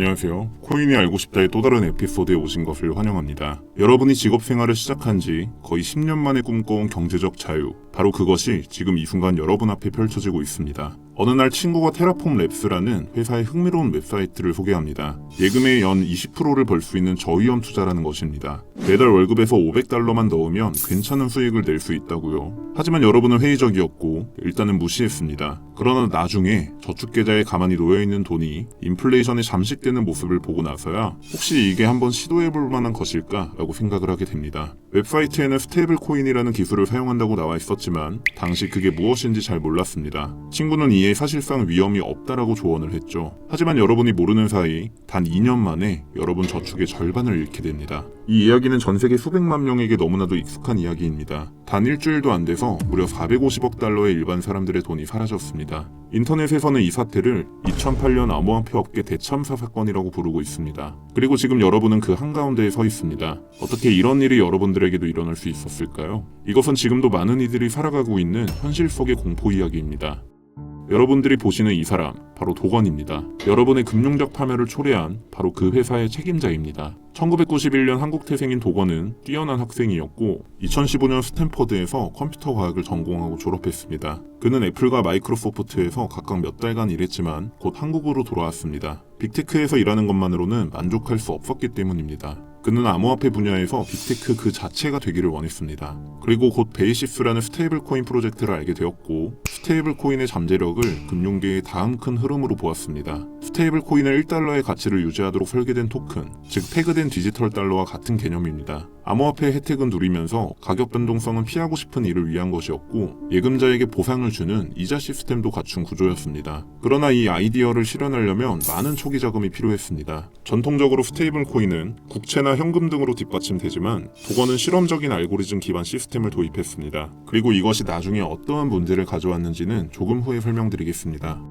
안녕하세요. 코인이 알고 싶다의 또 다른 에피소드에 오신 것을 환영합니다. 여러분이 직업생활을 시작한 지 거의 10년 만에 꿈꿔온 경제적 자유, 바로 그것이 지금 이 순간 여러분 앞에 펼쳐지고 있습니다. 어느 날 친구가 테라폼 랩스라는 회사의 흥미로운 웹사이트를 소개합니다. 예금의 연 20%를 벌 수 있는 저위험 투자라는 것입니다. 매달 월급에서 $500만 넣으면 괜찮은 수익을 낼 수 있다고요. 하지만 여러분은 회의적이었고 일단은 무시했습니다. 그러나 나중에 저축계좌에 가만히 놓여있는 돈이 인플레이션에 잠식되는 모습을 보고 나서야 혹시 이게 한번 시도해볼 만한 것일까 라고 생각을 하게 됩니다. 웹사이트에는 스테이블 코인이라는 기술을 사용한다고 나와 있었지만 당시 그게 무엇인지 잘 몰랐습니다. 친구는 이에 사실상 위험이 없다라고 조언을 했죠. 하지만 여러분이 모르는 사이 단 2년 만에 여러분 저축의 절반을 잃게 됩니다. 이 이야기는 전 세계 수백만 명에게 너무나도 익숙한 이야기입니다. 단 일주일도 안 돼서 무려 $450억 달러의 일반 사람들의 돈이 사라졌습니다. 인터넷에서는 이 사태를 2008년 암호화폐 업계 대참사 사건이라고 부르고 있습니다. 그리고 지금 여러분은 그 한가운데에 서 있습니다. 어떻게 이런 일이 여러분들에게도 일어날 수 있었을까요? 이것은 지금도 많은 이들이 살아가고 있는 현실 속의 공포 이야기입니다. 여러분들이 보시는 이 사람, 바로 도건입니다. 여러분의 금융적 파멸을 초래한 바로 그 회사의 책임자입니다. 1991년 한국 태생인 도건은 뛰어난 학생이었고 2015년 스탠퍼드에서 컴퓨터 과학을 전공하고 졸업했습니다. 그는 애플과 마이크로소프트에서 각각 몇 달간 일했지만 곧 한국으로 돌아왔습니다. 빅테크에서 일하는 것만으로는 만족할 수 없었기 때문입니다. 그는 암호화폐 분야에서 빅테크 그 자체가 되기를 원했습니다. 그리고 곧 베이시스라는 스테이블 코인 프로젝트를 알게 되었고 스테이블 코인의 잠재력을 금융계의 다음 큰 흐름으로 보았습니다. 스테이블 코인은 1달러의 가치를 유지하도록 설계된 토큰, 즉 태그된 디지털 달러와 같은 개념입니다. 암호화폐의 혜택은 누리면서 가격 변동성은 피하고 싶은 이를 위한 것이었고 예금자에게 보상을 주는 이자 시스템도 갖춘 구조였습니다. 그러나 이 아이디어를 실현하려면 많은 초기 자금이 필요했습니다. 전통적으로 스테이블 코인은 국채나 현금 등으로 뒷받침되지만 도건은 실험적인 알고리즘 기반 시스템을 도입했습니다. 그리고 이것이 나중에 어떠한 문제를 가져왔는지는 조금 후에 설명드리겠습니다.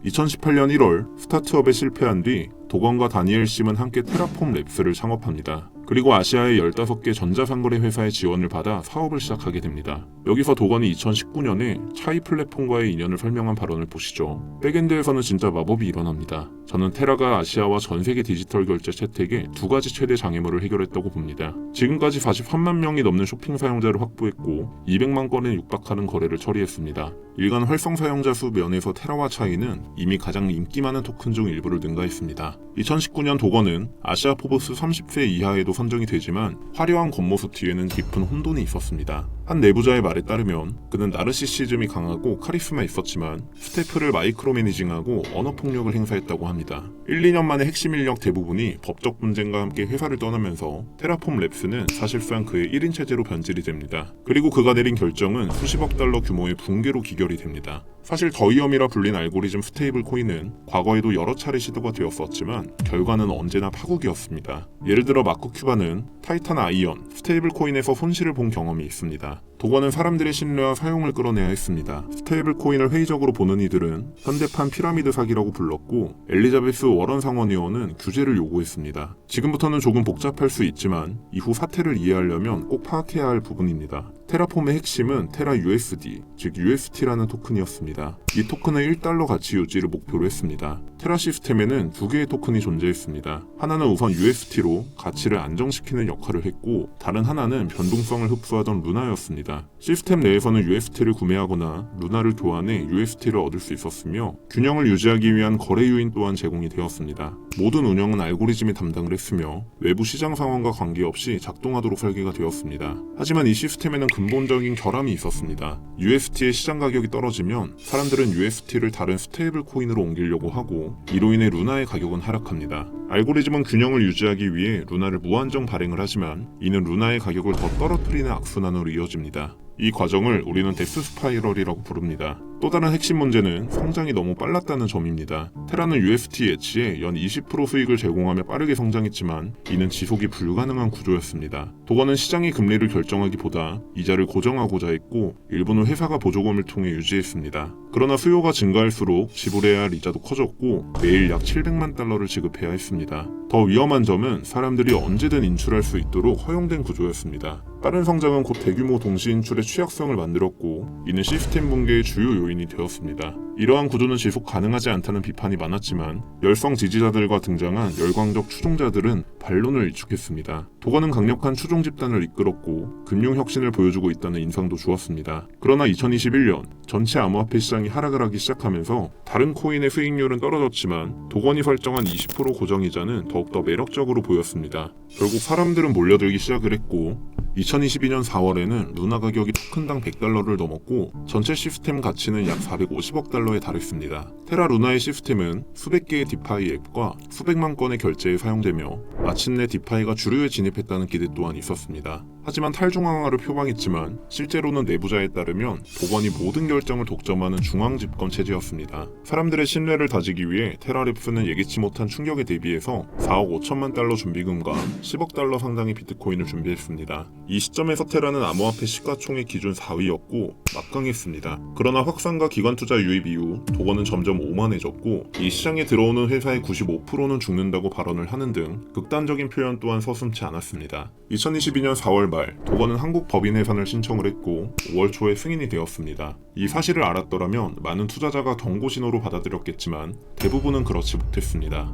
2018년 1월 스타트업에 실패한 뒤 도건과 다니엘 심은 함께 테라폼 랩스를 창업합니다. 그리고 아시아의 15개 전자상거래 회사의 지원을 받아 사업을 시작하게 됩니다. 여기서 도건이 2019년에 차이 플랫폼과의 인연을 설명한 발언을 보시죠. 백엔드에서는 진짜 마법이 일어납니다. 저는 테라가 아시아와 전세계 디지털 결제 채택의 두 가지 최대 장애물을 해결했다고 봅니다. 지금까지 43만 명이 넘는 쇼핑 사용자를 확보했고 200만 건에 육박하는 거래를 처리했습니다. 일간 활성 사용자 수 면에서 테라와 차이는 이미 가장 인기 많은 토큰 중 일부를 능가했습니다. 2019년 도건은 아시아 포브스 30세 이하에도 선정이 되지만 화려한 겉모습 뒤에는 깊은 혼돈이 있었습니다. 한 내부자의 말에 따르면 그는 나르시시즘이 강하고 카리스마 있었지만 스태프를 마이크로 매니징하고 언어 폭력을 행사했다고 합니다. 1, 2년 만에 핵심 인력 대부분이 법적 분쟁과 함께 회사를 떠나면서 테라폼 랩스는 사실상 그의 1인 체제로 변질이 됩니다. 그리고 그가 내린 결정은 수십억 달러 규모의 붕괴로 기결이 됩니다. 사실 더위엄이라 불린 알고리즘 스테이블 코인은 과거에도 여러 차례 시도가 되었었지만 결과는 언제나 파국이었습니다. 예를 들어 마크 큐바는 타이탄 아이언, 스테이블 코인에서 손실을 본 경험이 있습니다. 도건은 사람들의 신뢰와 사용을 끌어내야 했습니다. 스테이블 코인을 회의적으로 보는 이들은 현대판 피라미드 사기라고 불렀고 엘리자베스 워런 상원의원은 규제를 요구했습니다. 지금부터는 조금 복잡할 수 있지만 이후 사태를 이해하려면 꼭 파악해야 할 부분입니다. 테라폼의 핵심은 테라 USD, 즉 UST라는 토큰이었습니다. 이 토큰은 1달러 가치 유지를 목표로 했습니다. 테라 시스템에는 두 개의 토큰이 존재했습니다. 하나는 우선 UST로 가치를 안정시키는 역할을 했고 다른 하나는 변동성을 흡수하던 루나였습니다. 시스템 내에서는 UST를 구매하거나 루나를 교환해 UST를 얻을 수 있었으며 균형을 유지하기 위한 거래 요인 또한 제공이 되었습니다. 모든 운영은 알고리즘이 담당을 했으며 외부 시장 상황과 관계없이 작동하도록 설계가 되었습니다. 하지만 이 시스템에는 근본적인 결함이 있었습니다. UST의 시장 가격이 떨어지면 사람들은 UST를 다른 스테이블 코인으로 옮기려고 하고 이로 인해 루나의 가격은 하락합니다. 알고리즘은 균형을 유지하기 위해 루나를 무한정 발행을 하지만 이는 루나의 가격을 더 떨어뜨리는 악순환으로 이어집니다. 이 과정을 우리는 데스 스파이럴이라고 부릅니다. 또 다른 핵심 문제는 성장이 너무 빨랐다는 점입니다. 테라는 UST 예치에 연 20% 수익을 제공하며 빠르게 성장했지만 이는 지속이 불가능한 구조였습니다. 도건은 시장이 금리를 결정하기보다 이자를 고정하고자 했고 일부는 회사가 보조금을 통해 유지했습니다. 그러나 수요가 증가할수록 지불해야 할 이자도 커졌고 매일 약 700만 달러를 지급해야 했습니다. 더 위험한 점은 사람들이 언제든 인출할 수 있도록 허용된 구조였습니다. 빠른 성장은 곧 대규모 동시 인출의 취약성을 만들었고 이는 시스템 붕괴의 주요 요인 요인이 되었습니다. 이러한 구조는 지속 가능하지 않다는 비판이 많았지만 열성 지지자들과 등장한 열광적 추종자들은 반론을 일축했습니다. 도건은 강력한 추종 집단을 이끌었고 금융혁신을 보여주고 있다는 인상도 주었습니다. 그러나 2021년 전체 암호화폐 시장이 하락을 하기 시작하면서 다른 코인의 수익률은 떨어졌지만 도건이 설정한 20% 고정이자는 더욱더 매력적으로 보였습니다. 결국 사람들은 몰려들기 시작을 했고 2022년 4월에는 루나 가격이 토큰당 100달러를 넘었고 전체 시스템 가치는 약 450억 달러에 달했습니다. 테라 루나의 시스템은 수백 개의 디파이 앱과 수백만 건의 결제에 사용되며 마침내 디파이가 주류에 진입했다는 기대 또한 있었습니다. 하지만 탈중앙화를 표방했지만 실제로는 내부자에 따르면 도건이 모든 결정을 독점하는 중앙집권 체제였습니다. 사람들의 신뢰를 다지기 위해 테라랩스는 예기치 못한 충격에 대비해서 4억 5천만 달러 준비금과 10억 달러 상당의 비트코인을 준비했습니다. 이 시점에서 테라는 암호화폐 시가총액 기준 4위였고 막강했습니다. 그러나 확산과 기관 투자 유입 이후 도건은 점점 오만해졌고 이 시장에 들어오는 회사의 95%는 죽는다고 발언을 하는 등 극단적인 표현 또한 서슴지 않았습니다. 2022년 4월 말 도건은 한국 법인 해산을 신청을 했고 5월 초에 승인이 되었습니다. 이 사실을 알았더라면 많은 투자자가 경고 신호로 받아들였겠지만 대부분은 그렇지 못했습니다.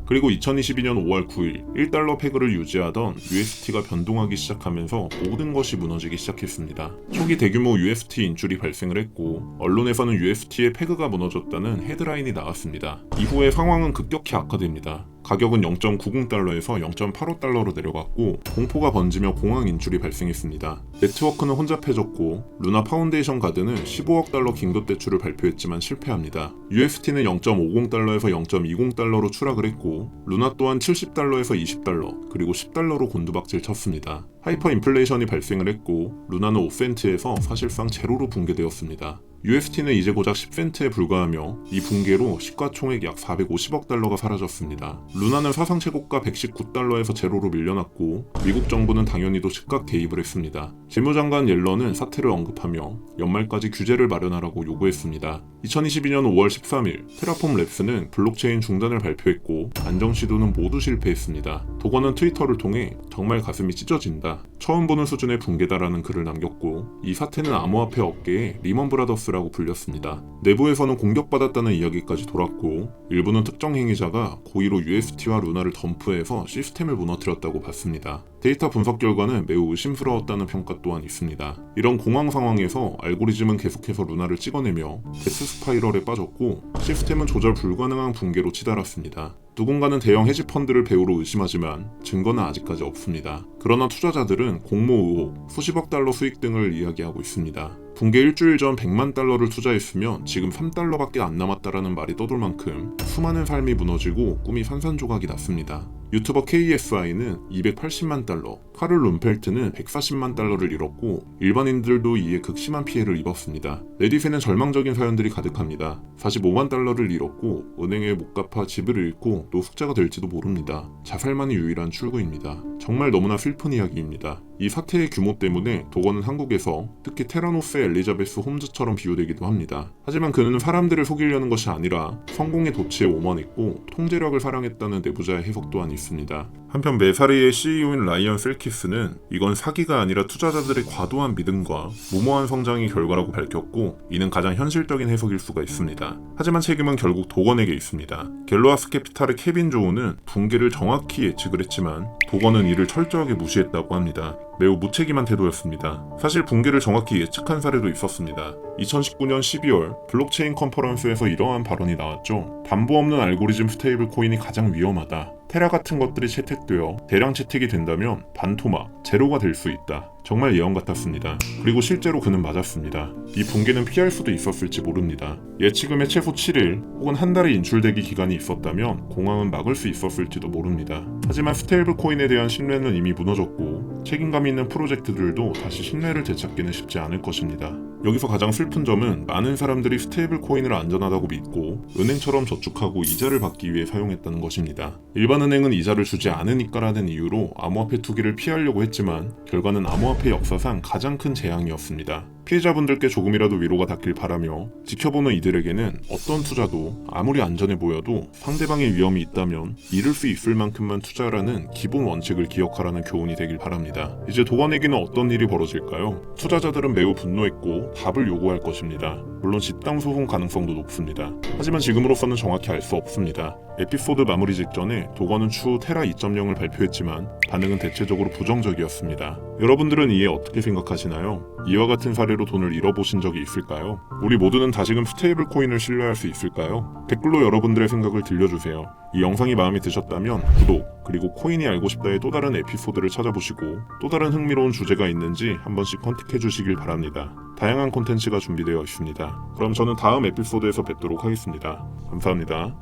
그리고 2022년 5월 9일 1달러 페그를 유지하던 UST가 변동하기 시작하면서 모든 것이 무너지기 시작했습니다. 초기 대규모 UST 인출이 발생을 했고 언론에서는 UST의 페그가 무너졌다는 헤드라인이 나왔습니다. 이후에 상황은 급격히 악화됩니다. 가격은 0.90달러에서 0.85달러로 내려갔고 공포가 번지며 공황 인출이 발생했습니다. 네트워크는 혼잡해졌고 루나 파운데이션 가드는 15억 달러 긴급 대출을 발표했지만 실패합니다. UST는 0.50달러에서 0.20달러로 추락을 했고 루나 또한 70달러에서 20달러 그리고 10달러로 곤두박질 쳤습니다. 하이퍼 인플레이션이 발생을 했고 루나는 5센트에서 사실상 제로로 붕괴되었습니다. UST는 이제 고작 10센트에 불과하며 이 붕괴로 시가총액 약 450억 달러가 사라졌습니다. 루나는 사상 최고가 119달러에서 제로로 밀려났고 미국 정부는 당연히도 즉각 개입을 했습니다. 재무장관 옐런은 사태를 언급하며 연말까지 규제를 마련하라고 요구했습니다. 2022년 5월 13일 테라폼 랩스는 블록체인 중단을 발표했고 안정 시도는 모두 실패했습니다. 도건은 트위터를 통해 정말 가슴이 찢어진다. 처음 보는 수준의 붕괴다라는 글을 남겼고 이 사태는 암호화폐 업계의 리먼 브라더스라고 불렸습니다. 내부에서는 공격받았다는 이야기까지 돌았고 일부는 특정 행위자가 고의로 UST와 루나를 덤프해서 시스템을 무너뜨렸다고 봤습니다. 데이터 분석 결과는 매우 의심스러웠다는 평가 또한 있습니다. 이런 공황 상황에서 알고리즘은 계속해서 루나를 찍어내며 데스 스파이럴에 빠졌고 시스템은 조절 불가능한 붕괴로 치달았습니다. 누군가는 대형 헤지펀드를 배우로 의심하지만 증거는 아직까지 없습니다. 그러나 투자자들은 공모 의혹, 수십억 달러 수익 등을 이야기하고 있습니다. 붕괴 일주일 전 100만 달러를 투자했으면 지금 3달러밖에 안 남았다라는 말이 떠돌 만큼 수많은 삶이 무너지고 꿈이 산산조각이 났습니다. 유튜버 KSI는 280만 달러, 카를 룸펠트는 140만 달러를 잃었고 일반인들도 이에 극심한 피해를 입었습니다. 레딧에는 절망적인 사연들이 가득합니다. 45만 달러를 잃었고 은행에 못 갚아 집을 잃고 노숙자가 될지도 모릅니다. 자살만이 유일한 출구입니다. 정말 너무나 슬픈 이야기입니다. 이 사태의 규모 때문에 도건은 한국에서 특히 테라노스의 엘리자베스 홈즈처럼 비유되기도 합니다. 하지만 그는 사람들을 속이려는 것이 아니라 성공의 도취에 오만했고 통제력을 사랑했다는 내부자의 해석 또한 있습니다. 한편 메사리의 CEO인 라이언 셀키스는 이건 사기가 아니라 투자자들의 과도한 믿음과 무모한 성장의 결과라고 밝혔고 이는 가장 현실적인 해석일 수가 있습니다. 하지만 책임은 결국 도건에게 있습니다. 갤로아스 캐피탈의 케빈 조우는 붕괴를 정확히 예측을 했지만 도건은 이를 철저하게 무시했다고 합니다. 매우 무책임한 태도였습니다. 사실 붕괴를 정확히 예측한 사례도 있었습니다. 2019년 12월 블록체인 컨퍼런스에서 이러한 발언이 나왔죠. 담보 없는 알고리즘 스테이블 코인이 가장 위험하다. 테라 같은 것들이 채택되어 대량 채택이 된다면 반토막, 제로가 될 수 있다. 정말 예언 같았습니다. 그리고 실제로 그는 맞았습니다. 이 붕괴는 피할 수도 있었을지 모릅니다. 예치금에 최소 7일 혹은 한 달의 인출대기 기간이 있었다면 공황은 막을 수 있었을지도 모릅니다. 하지만 스테이블 코인에 대한 신뢰는 이미 무너졌고 책임감 있는 프로젝트들도 다시 신뢰를 되찾기는 쉽지 않을 것입니다. 여기서 가장 슬픈 점은 많은 사람들이 스테이블 코인을 안전하다고 믿고 은행처럼 저축하고 이자를 받기 위해 사용했다는 것입니다. 일반 은행은 이자를 주지 않으니까라는 이유로 암호화폐 투기를 피하려고 했지만 결과는 암호화폐 역사상 가장 큰 재앙이었습니다. 피해자분들께 조금이라도 위로가 닿길 바라며 지켜보는 이들에게는 어떤 투자도 아무리 안전해 보여도 상대방의 위험이 있다면 잃을 수 있을 만큼만 투자라는 기본 원칙을 기억하라는 교훈이 되길 바랍니다. 이제 도관에게는 어떤 일이 벌어질까요? 투자자들은 매우 분노했고 답을 요구할 것입니다. 물론 집단 소송 가능성도 높습니다. 하지만 지금으로서는 정확히 알 수 없습니다. 에피소드 마무리 직전에 도관은 추후 테라 2.0을 발표했지만 반응은 대체적으로 부정적이었습니다. 여러분들은 이에 어떻게 생각하시나요? 이와 같은 사례로 돈을 잃어보신 적이 있을까요? 우리 모두는 다시금 스테이블 코인을 신뢰할 수 있을까요? 댓글로 여러분들의 생각을 들려주세요. 이 영상이 마음에 드셨다면 구독, 그리고 코인이 알고 싶다의 또 다른 에피소드를 찾아보시고 또 다른 흥미로운 주제가 있는지 한 번씩 컨택해 주시길 바랍니다. 다양한 콘텐츠가 준비되어 있습니다. 그럼 저는 다음 에피소드에서 뵙도록 하겠습니다. 감사합니다.